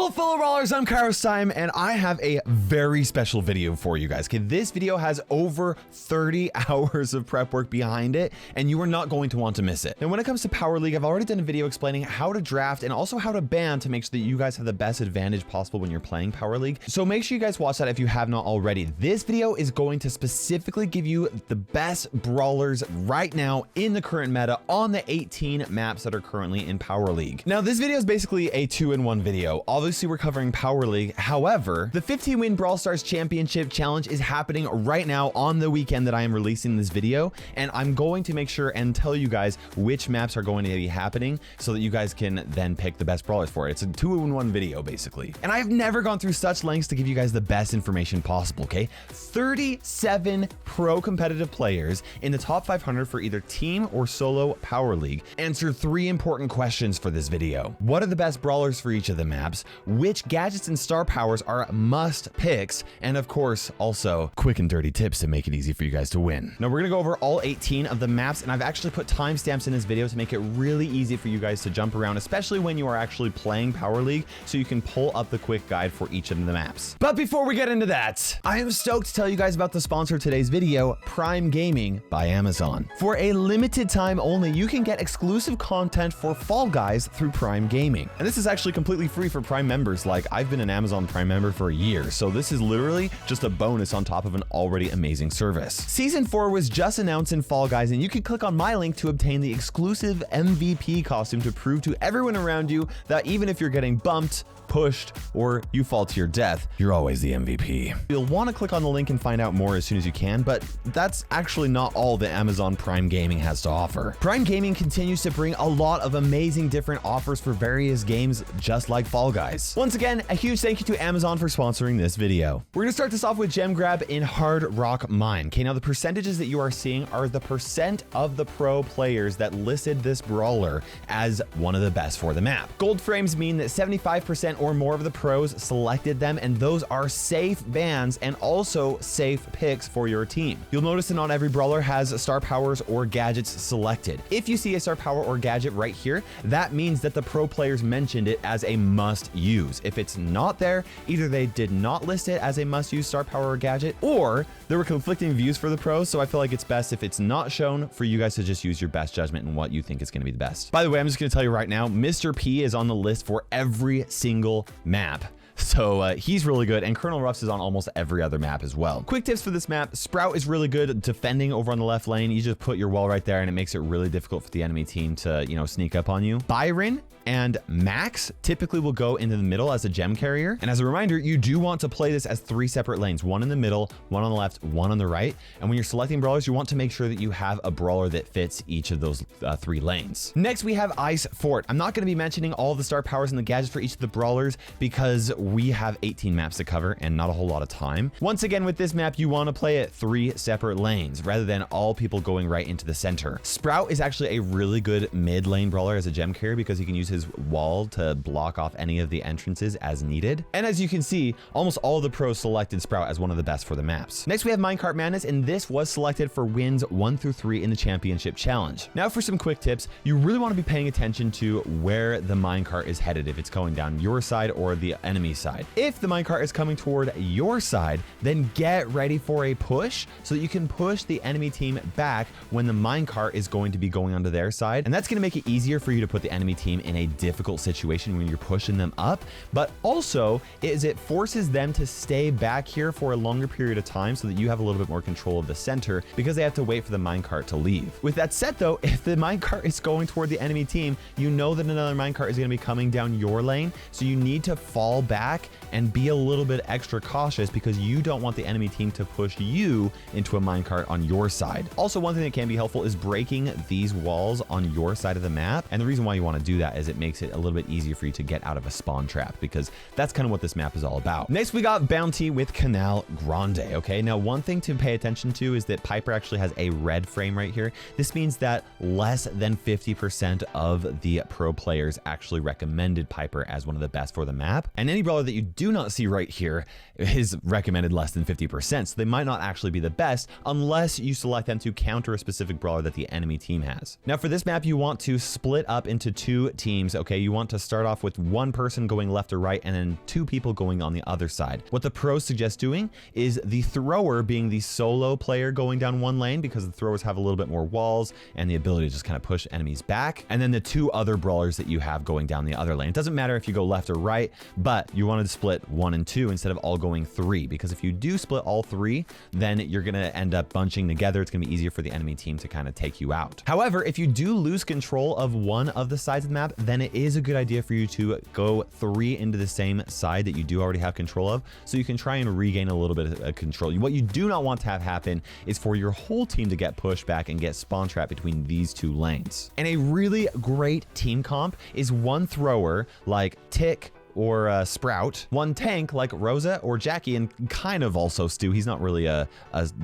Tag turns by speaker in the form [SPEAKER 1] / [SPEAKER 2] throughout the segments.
[SPEAKER 1] Hello fellow Brawlers, I'm KairosTime, and I have a very special video for you guys. Okay, this video has over 30 hours of prep work behind it, and you are not going to want to miss it. Now, when it comes to Power League, I've already done a video explaining how to draft and also how to ban to make sure that you guys have the best advantage possible when you're playing Power League. So make sure you guys watch that if you have not already. This video is going to specifically give you the best Brawlers right now in the current meta on the 18 maps that are currently in Power League. Now, this video is basically a 2-in-1 video. Obviously, we're covering Power League. However, the 15-win Brawl Stars Championship Challenge is happening right now on the weekend that I am releasing this video, and I'm going to make sure and tell you guys which maps are going to be happening so that you guys can then pick the best Brawlers for it. It's a 2-in-1 video, basically. And I've never gone through such lengths to give you guys the best information possible, okay? 37 pro competitive players in the top 500 for either team or solo Power League. Answer 3 important questions for this video. What are the best Brawlers for each of the maps? Which gadgets and star powers are must picks? And of course, also quick and dirty tips to make it easy for you guys to win. Now we're gonna go over all 18 of the maps, and I've actually put timestamps in this video to make it really easy for you guys to jump around, especially when you are actually playing Power League, so you can pull up the quick guide for each of the maps. But before we get into that, I am stoked to tell you guys about the sponsor of today's video, Prime Gaming by Amazon. For a limited time only, you can get exclusive content for Fall Guys through Prime Gaming. And this is actually completely free for Prime members. Like, I've been an Amazon Prime member for a year, so this is literally just a bonus on top of an already amazing service. Season 4 was just announced in Fall Guys, and you can click on my link to obtain the exclusive MVP costume to prove to everyone around you that even if you're getting bumped, pushed, or you fall to your death, you're always the MVP. You'll want to click on the link and find out more as soon as you can, but that's actually not all that Amazon Prime Gaming has to offer. Prime Gaming continues to bring a lot of amazing different offers for various games just like Fall Guys. Once again, a huge thank you to Amazon for sponsoring this video. We're gonna start this off with Gem Grab in Hard Rock Mine. Okay, now the percentages that you are seeing are the percent of the pro players that listed this brawler as one of the best for the map. Gold frames mean that 75% or more of the pros selected them, and those are safe bans and also safe picks for your team. You'll notice that not every brawler has star powers or gadgets selected. If you see a star power or gadget right here, that means that the pro players mentioned it as a must use. If it's not there, either they did not list it as a must use star power or gadget, or there were conflicting views for the pros, so I feel like it's best if it's not shown for you guys to just use your best judgment and what you think is going to be the best. By the way, I'm just going to tell you right now, Mr. P is on the list for every single map. So he's really good, and Colonel Ruffs is on almost every other map as well. Quick tips for this map: Sprout is really good defending over on the left lane. You just put your wall right there, and it makes it really difficult for the enemy team to, you know, sneak up on you. Byron and Max typically will go into the middle as a gem carrier. And as a reminder, you do want to play this as 3 separate lanes, one in the middle, one on the left, one on the right. And when you're selecting brawlers, you want to make sure that you have a brawler that fits each of those 3 lanes. Next, we have Ice Fort. I'm not going to be mentioning all the star powers and the gadgets for each of the brawlers because we have 18 maps to cover and not a whole lot of time. Once again, with this map, you want to play it 3 separate lanes rather than all people going right into the center. Sprout is actually a really good mid lane brawler as a gem carrier because he can use his wall to block off any of the entrances as needed. And as you can see, almost all of the pros selected Sprout as one of the best for the maps. Next, we have Minecart Madness, and this was selected for wins 1 through 3 in the championship challenge. Now for some quick tips, you really want to be paying attention to where the minecart is headed, if it's going down your side or the enemy side. If the minecart is coming toward your side, then get ready for a push so that you can push the enemy team back when the minecart is going to be going onto their side. And that's going to make it easier for you to put the enemy team in a difficult situation when you're pushing them up, but also it forces them to stay back here for a longer period of time so that you have a little bit more control of the center because they have to wait for the minecart to leave. With that said though, if the minecart is going toward the enemy team, you know that another minecart is going to be coming down your lane, so you need to fall back and be a little bit extra cautious because you don't want the enemy team to push you into a minecart on your side. Also, one thing that can be helpful is breaking these walls on your side of the map, and the reason why you want to do that is it makes it a little bit easier for you to get out of a spawn trap because that's kind of what this map is all about. Next, we got Bounty with Canal Grande. Okay, now one thing to pay attention to is that Piper actually has a red frame right here. This means that less than 50% of the pro players actually recommended Piper as one of the best for the map, and any brawler brawler that you do not see right here is recommended less than 50%, so they might not actually be the best unless you select them to counter a specific brawler that the enemy team has. Now for this map, you want to split up into 2 teams, okay? You want to start off with 1 person going left or right and then 2 people going on the other side. What the pros suggest doing is the thrower being the solo player going down one lane, because the throwers have a little bit more walls and the ability to just kind of push enemies back, and then the 2 other brawlers that you have going down the other lane. It doesn't matter if you go left or right, but you want to split 1 and 2 instead of all going 3, because if you do split all 3, then you're going to end up bunching together. It's going to be easier for the enemy team to kind of take you out. However, if you do lose control of one of the sides of the map, then it is a good idea for you to go 3 into the same side that you do already have control of, so you can try and regain a little bit of control. What you do not want to have happen is for your whole team to get pushed back and get spawn trapped between these 2 lanes. And a really great team comp is 1 thrower like Tick or Sprout, 1 tank like Rosa or Jackie, and kind of also Stu. He's not really a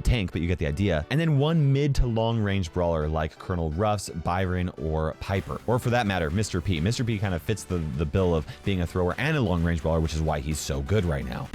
[SPEAKER 1] tank, but you get the idea. And then 1 mid to long range brawler like Colonel Ruffs, Byron, or Piper, or for that matter, Mr. P. Mr. P kind of fits the bill of being a thrower and a long range brawler, which is why he's so good right now.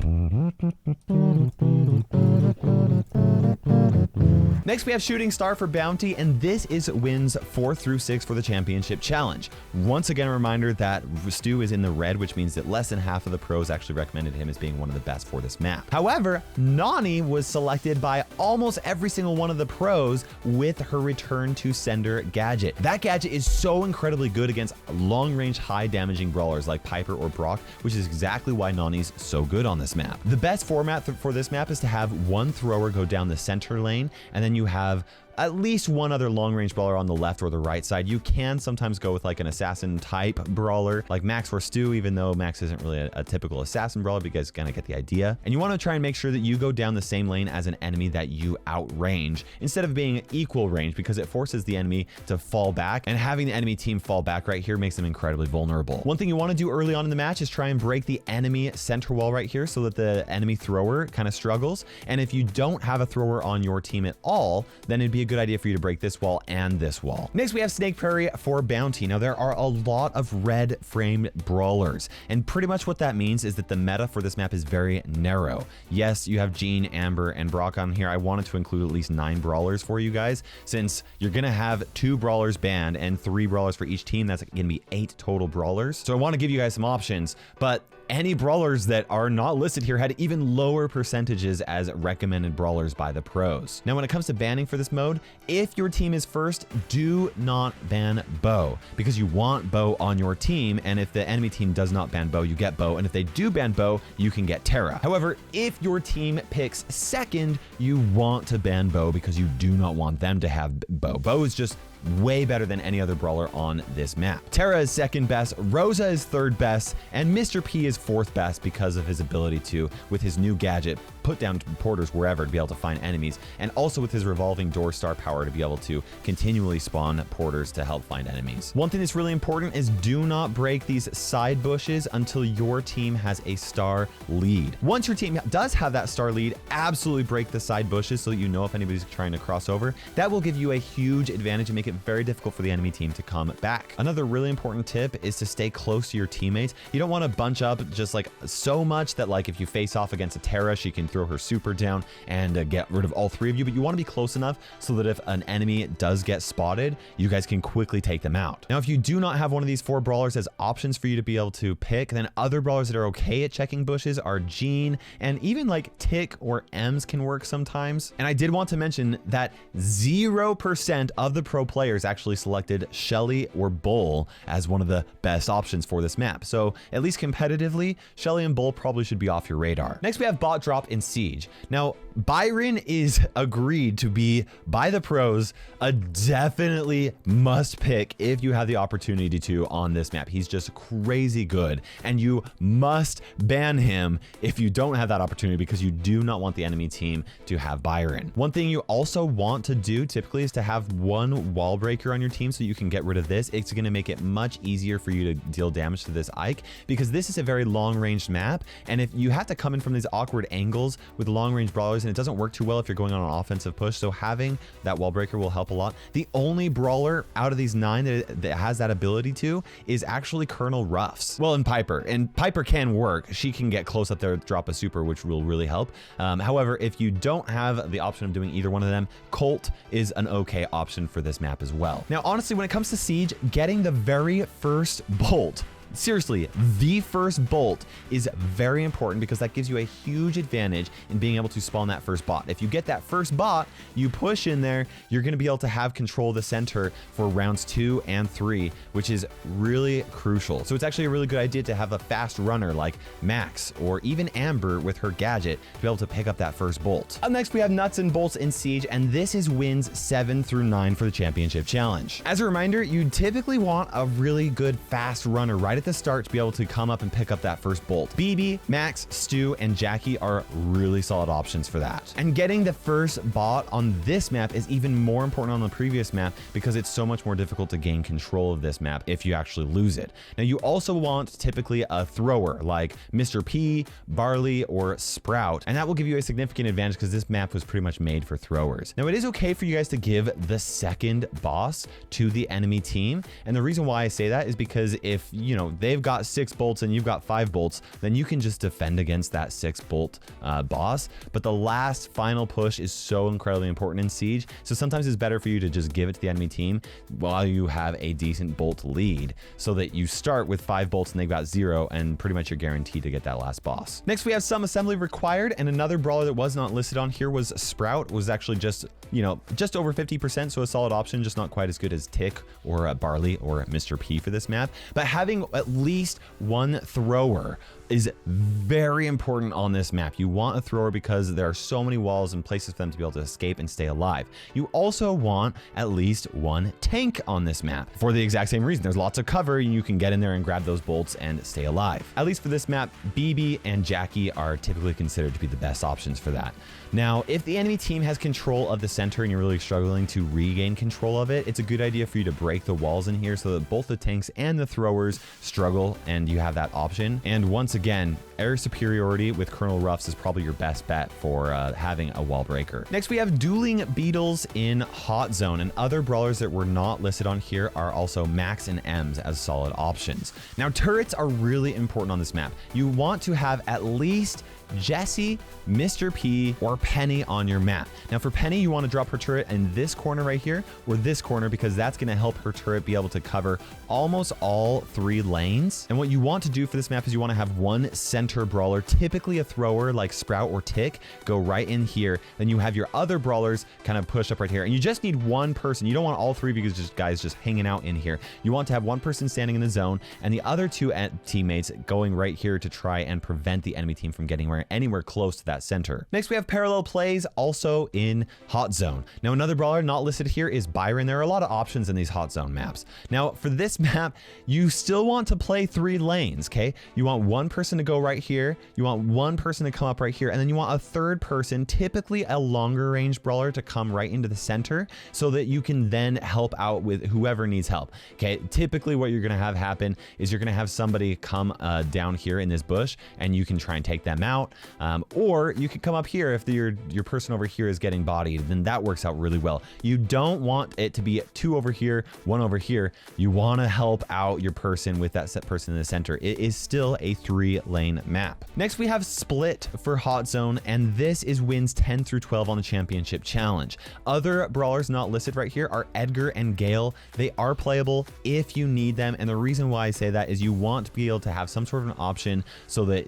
[SPEAKER 1] Next, we have Shooting Star for Bounty, and this is wins 4 through 6 for the championship challenge. Once again, a reminder that Stu is in the red, which means that less than half of the pros actually recommended him as being one of the best for this map. However, Nani was selected by almost every single one of the pros with her return to sender gadget. That gadget is so incredibly good against long-range, high-damaging brawlers like Piper or Brock, which is exactly why Nani's so good on this map. The best format for this map is to have 1 thrower go down the center lane, and then you have at least 1 other long-range brawler on the left or the right side. You can sometimes go with like an assassin type brawler like Max or Stu, even though Max isn't really a typical assassin brawler, but you guys kind of get the idea. And you want to try and make sure that you go down the same lane as an enemy that you outrange instead of being equal range, because it forces the enemy to fall back, and having the enemy team fall back right here makes them incredibly vulnerable. One thing you want to do early on in the match is try and break the enemy center wall right here so that the enemy thrower kind of struggles. And if you don't have a thrower on your team at all, then it'd be a good idea for you to break this wall and this wall. Next, we have Snake Prairie for Bounty. Now, there are a lot of red framed brawlers, and pretty much what that means is that the meta for this map is very narrow. Yes, you have Jean, Amber, and Brock on here. I wanted to include at least 9 brawlers for you guys, since you're gonna have 2 brawlers banned and 3 brawlers for each team. That's gonna be 8 total brawlers. So I want to give you guys some options, but any brawlers that are not listed here had even lower percentages as recommended brawlers by the pros. Now, when it comes to banning for this mode, if your team is first, do not ban Bo, because you want Bo on your team, and if the enemy team does not ban Bo, you get Bo, and if they do ban Bo, you can get Terra. However, if your team picks second, you want to ban Bo because you do not want them to have Bo. Bo is just way better than any other brawler on this map. Terra is second best, Rosa is third best, and Mr. P is fourth best because of his ability to, with his new gadget, put down porters wherever to be able to find enemies, and also with his revolving door star power to be able to continually spawn porters to help find enemies. One thing that's really important is do not break these side bushes until your team has a star lead. Once your team does have that star lead, absolutely break the side bushes so that you know if anybody's trying to cross over. That will give you a huge advantage and make it very difficult for the enemy team to come back. Another really important tip is to stay close to your teammates. You don't want to bunch up just like so much that like if you face off against a Terra, she can throw her super down and get rid of all 3 of you, but you want to be close enough so that if an enemy does get spotted, you guys can quickly take them out. Now, if you do not have one of these 4 brawlers as options for you to be able to pick, then other brawlers that are okay at checking bushes are Jean, and even like Tick or Ems can work sometimes. And I did want to mention that 0% of the pro players actually selected Shelly or Bull as one of the best options for this map. So at least competitively, Shelly and Bull probably should be off your radar. Next, we have Bot Drop in Siege. Now, Byron is agreed to be, by the pros, a definitely must pick if you have the opportunity to on this map. He's just crazy good, and you must ban him if you don't have that opportunity, because you do not want the enemy team to have Byron. One thing you also want to do typically is to have 1 wall breaker on your team so you can get rid of this, it's going to make it much easier for you to deal damage to this Ike, because this is a very long range map. And if you have to come in from these awkward angles with long range brawlers, and it doesn't work too well if you're going on an offensive push. So having that wall breaker will help a lot. The only brawler out of these 9 that has that ability to is actually Colonel Ruffs. Well, and Piper can work. She can get close up there, drop a super, which will really help. However, if you don't have the option of doing either one of them, Colt is an okay option for this map as well. Now, honestly, when it comes to Siege, getting the very first bolt, seriously, the first bolt is very important, because that gives you a huge advantage in being able to spawn that first bot. If you get that first bot, you push in there, you're going to be able to have control of the center for rounds 2 and 3, which is really crucial. So it's actually a really good idea to have a fast runner like Max or even Amber with her gadget to be able to pick up that first bolt. Up next, we have nuts and bolts in Siege, and this is wins 7 through 9 for the championship challenge. As a reminder, you typically want a really good fast runner right at the start to be able to come up and pick up that first bolt. BB, Max, Stu, and Jackie are really solid options for that. And getting the first bot on this map is even more important on the previous map, because it's so much more difficult to gain control of this map if you actually lose it. Now, you also want typically a thrower like Mr. P, Barley, or Sprout, and that will give you a significant advantage because this map was pretty much made for throwers. Now, it is okay for you guys to give the second boss to the enemy team, and the reason why I say that is because if, you know, they've got 6 bolts and you've got 5 bolts, then you can just defend against that 6 bolt boss. But the last final push is so incredibly important in Siege. So sometimes it's better for you to just give it to the enemy team while you have a decent bolt lead, so that you start with 5 bolts and they've got 0, and pretty much you're guaranteed to get that last boss. Next, we have some assembly required, and another brawler that was not listed on here was Sprout. Was actually just, you know, just over 50%, so a solid option, just not quite as good as Tick or Barley or Mr. P for this map. But having at least one thrower is very important on this map. You want a thrower because there are so many walls and places for them to be able to escape and stay alive. You also want at least one tank on this map for the exact same reason. There's lots of cover and you can get in there and grab those bolts and stay alive. At least for this map, BB and Jackie are typically considered to be the best options for that. Now, if the enemy team has control of the center and you're really struggling to regain control of it, it's a good idea for you to break the walls in here so that both the tanks and the throwers struggle and you have that option. And once again, air superiority with Colonel Ruffs is probably your best bet for having a wall breaker. Next, we have Dueling Beetles in Hot Zone, and other brawlers that were not listed on here are also Max and Ems as solid options. Now, turrets are really important on this map. You want to have at least Jessie, Mr. P, or Penny on your map. Now, for Penny, you want to drop her turret in this corner right here or this corner, because that's going to help her turret be able to cover almost all 3 lanes. And what you want to do for this map is you want to have one center brawler, typically a thrower like Sprout or Tick, go right in here. Then you have your other brawlers kind of push up right here. And you just need one person. You don't want all 3 because just guys just hanging out in here. You want to have one person standing in the zone and the other 2 teammates going right here to try and prevent the enemy team from getting anywhere close to that center. Next, we have parallel plays also in Hot Zone. Now, another brawler not listed here is Byron. There are a lot of options in these Hot Zone maps. Now, for this map, you still want to play 3 lanes, okay? You want one person to go right here, you want one person to come up right here, and then you want a third person, typically a longer range brawler, to come right into the center so that you can then help out with whoever needs help, okay? Typically, what you're gonna have happen is you're gonna have somebody come down here in this bush, and you can try and take them out. Or you could come up here if your person over here is getting bodied, then that works out really well. You don't want it to be 2 over here, 1 over here. You want to help out your person with that set person in the center. It is still a 3-lane map. Next, we have Split for Hot Zone, and this is wins 10 through 12 on the championship challenge. Other brawlers not listed right here are Edgar and Gale. They are playable if you need them, and the reason why I say that is you want to be able to have some sort of an option so that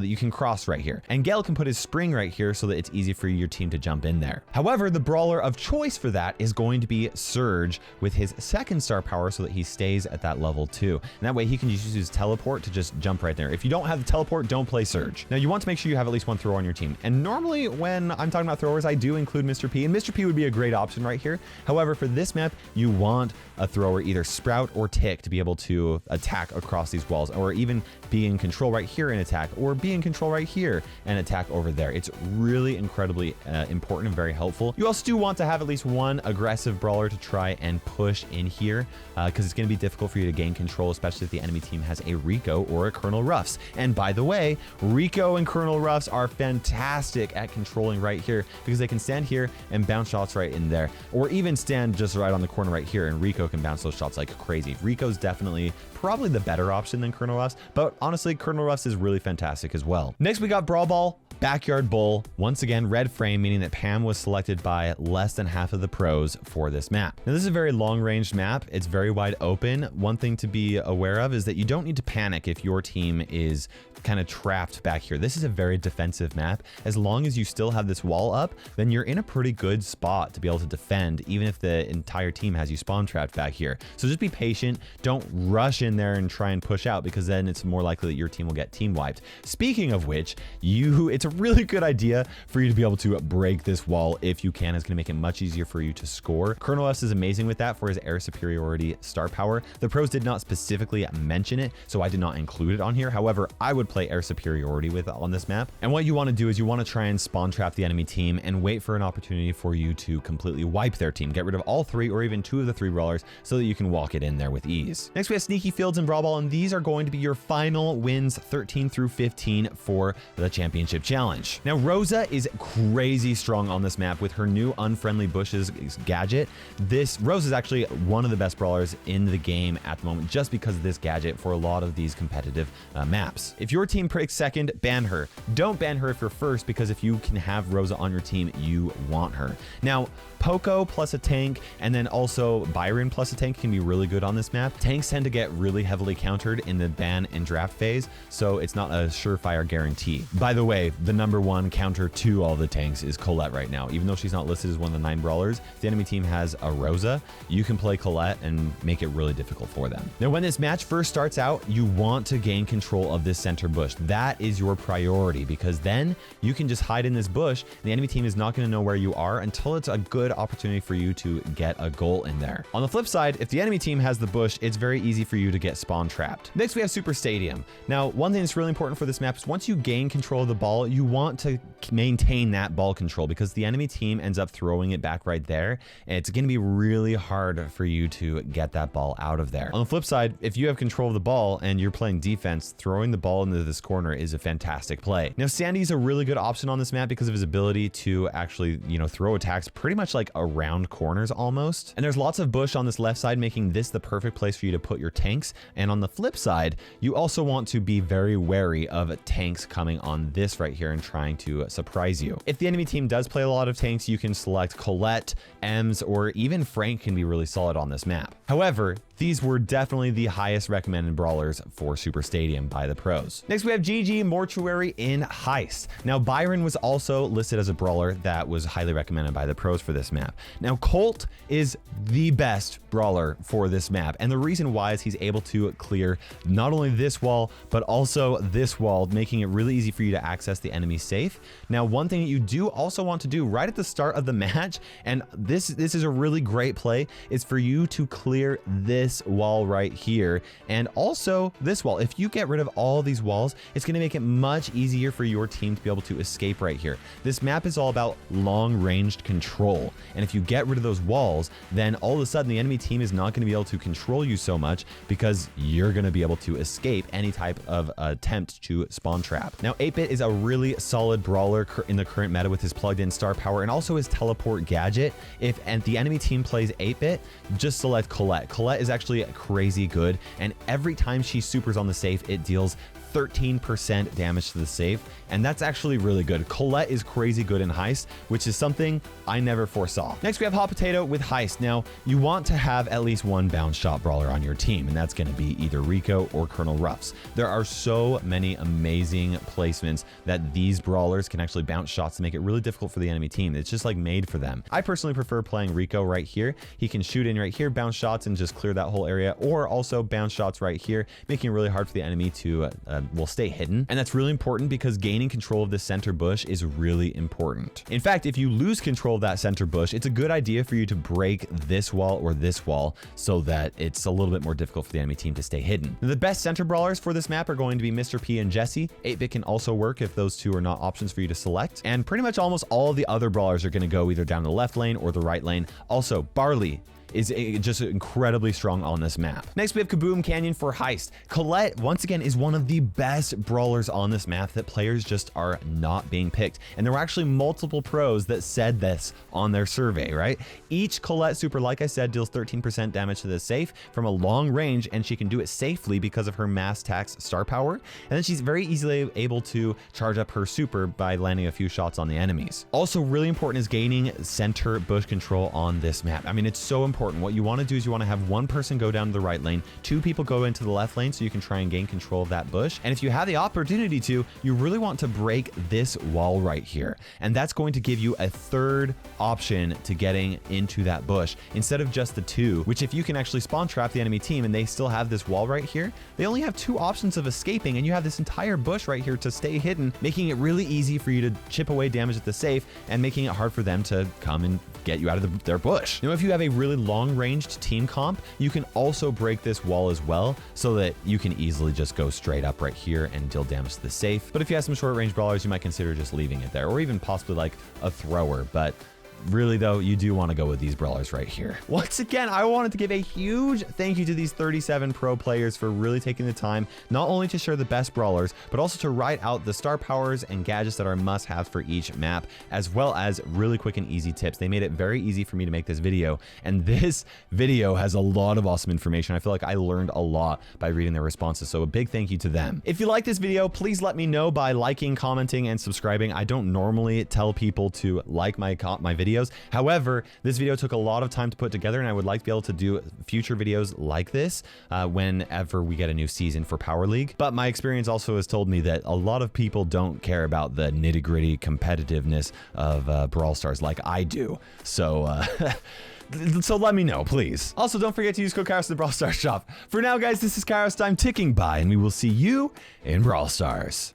[SPEAKER 1] you can cross right here. And Gale can put his spring right here so that it's easy for your team to jump in there. However, the brawler of choice for that is going to be Surge with his 2nd star power so that he stays at that level 2. And that way he can just use his teleport to just jump right there. If you don't have the teleport, don't play Surge. Now you want to make sure you have at least one thrower on your team. And normally when I'm talking about throwers, I do include Mr. P, and Mr. P would be a great option right here. However, for this map, you want a thrower, either Sprout or Tick, to be able to attack across these walls, or even be in control right here and attack, or be in control right here and attack over there. It's really incredibly important and very helpful. You also do want to have at least one aggressive brawler to try and push in here, because it's going to be difficult for you to gain control, especially if the enemy team has a Rico or a Colonel Ruffs. And by the way, Rico and Colonel Ruffs are fantastic at controlling right here, because they can stand here and bounce shots right in there, or even stand just right on the corner right here, and Rico can bounce those shots like crazy. Rico's definitely probably the better option than Colonel Ruffs, but honestly, Colonel Ruffs is really fantastic as well. Next, we got Brawl Ball. Backyard Bull, once again red frame, meaning that Pam was selected by less than half of the pros for this map. Now this is a very long ranged map. It's very wide open. One thing to be aware of is that you don't need to panic if your team is kind of trapped back here. This is a very defensive map. As long as you still have this wall up, then you're in a pretty good spot to be able to defend, even if the entire team has you spawn trapped back here. So just be patient. Don't rush in there and try and push out, because then it's more likely that your team will get team wiped. Speaking of which, it's a really good idea for you to be able to break this wall if you can. It's going to make it much easier for you to score. Colonel S is amazing with that for his air superiority star power. The pros did not specifically mention it, so I did not include it on here. However, I would play air superiority with on this map. And what you want to do is you want to try and spawn trap the enemy team and wait for an opportunity for you to completely wipe their team. Get rid of all three or even two of the three brawlers so that you can walk it in there with ease. Next, we have Sneaky Fields and Brawl Ball, and these are going to be your final wins 13 through 15 for the championship challenge. Now, Rosa is crazy strong on this map with her new Unfriendly Bushes gadget. Rosa is actually one of the best brawlers in the game at the moment, just because of this gadget for a lot of these competitive maps. If your team picks second, ban her. Don't ban her if you're first, because if you can have Rosa on your team, you want her. Now, Poco plus a tank, and then also Byron plus a tank can be really good on this map. Tanks tend to get really heavily countered in the ban and draft phase, so it's not a surefire guarantee. By the way, the #1 counter to all the tanks is Colette right now. Even though she's not listed as one of the 9 brawlers, if the enemy team has a Rosa, you can play Colette and make it really difficult for them. Now, when this match first starts out, you want to gain control of this center bush. That is your priority, because then you can just hide in this bush, and the enemy team is not going to know where you are until it's a good opportunity for you to get a goal in there. On the flip side, if the enemy team has the bush, it's very easy for you to get spawn trapped. Next, we have Super Stadium. Now, one thing that's really important for this map is once you gain control of the ball, you want to maintain that ball control, because the enemy team ends up throwing it back right there, and it's going to be really hard for you to get that ball out of there. On the flip side, if you have control of the ball and you're playing defense, throwing the ball into this corner is a fantastic play. Now, Sandy's a really good option on this map because of his ability to actually, throw attacks pretty much like around corners almost. And there's lots of bush on this left side, making this the perfect place for you to put your tanks. And on the flip side, you also want to be very wary of tanks coming on this right here and trying to surprise you. If the enemy team does play a lot of tanks, you can select Colette, Ems, or even Frank can be really solid on this map. However, these were definitely the highest recommended brawlers for Super Stadium by the pros. Next, we have GG Mortuary in Heist. Now, Byron was also listed as a brawler that was highly recommended by the pros for this map. Now, Colt is the best brawler for this map, and the reason why is he's able to clear not only this wall, but also this wall, making it really easy for you to access the enemy safe. Now, one thing that you do also want to do right at the start of the match, and this is a really great play, is for you to clear this wall right here and also this wall. If you get rid of all these walls, it's going to make it much easier for your team to be able to escape right here. This map is all about long-ranged control, and if you get rid of those walls, then all of a sudden the enemy team is not going to be able to control you so much, because you're going to be able to escape any type of attempt to spawn trap. Now, 8-Bit is a really solid brawler in the current meta with his plugged-in star power and also his teleport gadget. If the enemy team plays 8-Bit, just select Colette. Colette is actually crazy good, and every time she supers on the safe, it deals 13% damage to the safe, and that's actually really good. Colette is crazy good in Heist, which is something I never foresaw. Next, we have Hot Potato with Heist. Now, you want to have at least one bounce shot brawler on your team, and that's going to be either Rico or Colonel Ruffs. There are so many amazing placements that these brawlers can actually bounce shots to make it really difficult for the enemy team. It's just like made for them. I personally prefer playing Rico right here. He can shoot in right here, bounce shots, and just clear that whole area, or also bounce shots right here, making it really hard for the enemy to will stay hidden. And that's really important because gaining control of the center bush is really important. In fact, if you lose control of that center bush, it's a good idea for you to break this wall or this wall so that it's a little bit more difficult for the enemy team to stay hidden. Now, the best center brawlers for this map are going to be Mr. P and Jesse. 8-bit can also work if those two are not options for you to select. And pretty much almost all of the other brawlers are going to go either down the left lane or the right lane. Also, Barley is just incredibly strong on this map. Next, we have Kaboom Canyon for Heist. Colette, once again, is one of the best brawlers on this map that players just are not being picked. And there were actually multiple pros that said this on their survey, right? Each Colette super, like I said, deals 13% damage to the safe from a long range, and she can do it safely because of her mass tax star power. And then she's very easily able to charge up her super by landing a few shots on the enemies. Also, really important is gaining center bush control on this map. I mean, it's so important. What you want to do is you want to have one person go down to the right lane, 2 people go into the left lane so you can try and gain control of that bush. And if you have the opportunity to, you really want to break this wall right here. And that's going to give you a third option to getting into that bush instead of just the 2, which if you can actually spawn trap the enemy team and they still have this wall right here, they only have 2 options of escaping, and you have this entire bush right here to stay hidden, making it really easy for you to chip away damage at the safe and making it hard for them to come and get you out of their bush. Now, if you have a really long-ranged team comp, you can also break this wall as well so that you can easily just go straight up right here and deal damage to the safe. But if you have some short-range brawlers, you might consider just leaving it there, or even possibly like a thrower. But really though, you do want to go with these brawlers right here. Once again, I wanted to give a huge thank you to these 37 pro players for really taking the time, not only to share the best brawlers, but also to write out the star powers and gadgets that are must-haves for each map, as well as really quick and easy tips. They made it very easy for me to make this video, and this video has a lot of awesome information. I feel like I learned a lot by reading their responses, so a big thank you to them. If you like this video, please let me know by liking, commenting, and subscribing. I don't normally tell people to like my videos. However, this video took a lot of time to put together, and I would like to be able to do future videos like this whenever we get a new season for Power League. But my experience also has told me that a lot of people don't care about the nitty-gritty competitiveness of Brawl Stars like I do. So, so let me know, please. Also, don't forget to use code Kairos in the Brawl Stars shop. For now, guys, this is KairosTime ticking by, and we will see you in Brawl Stars.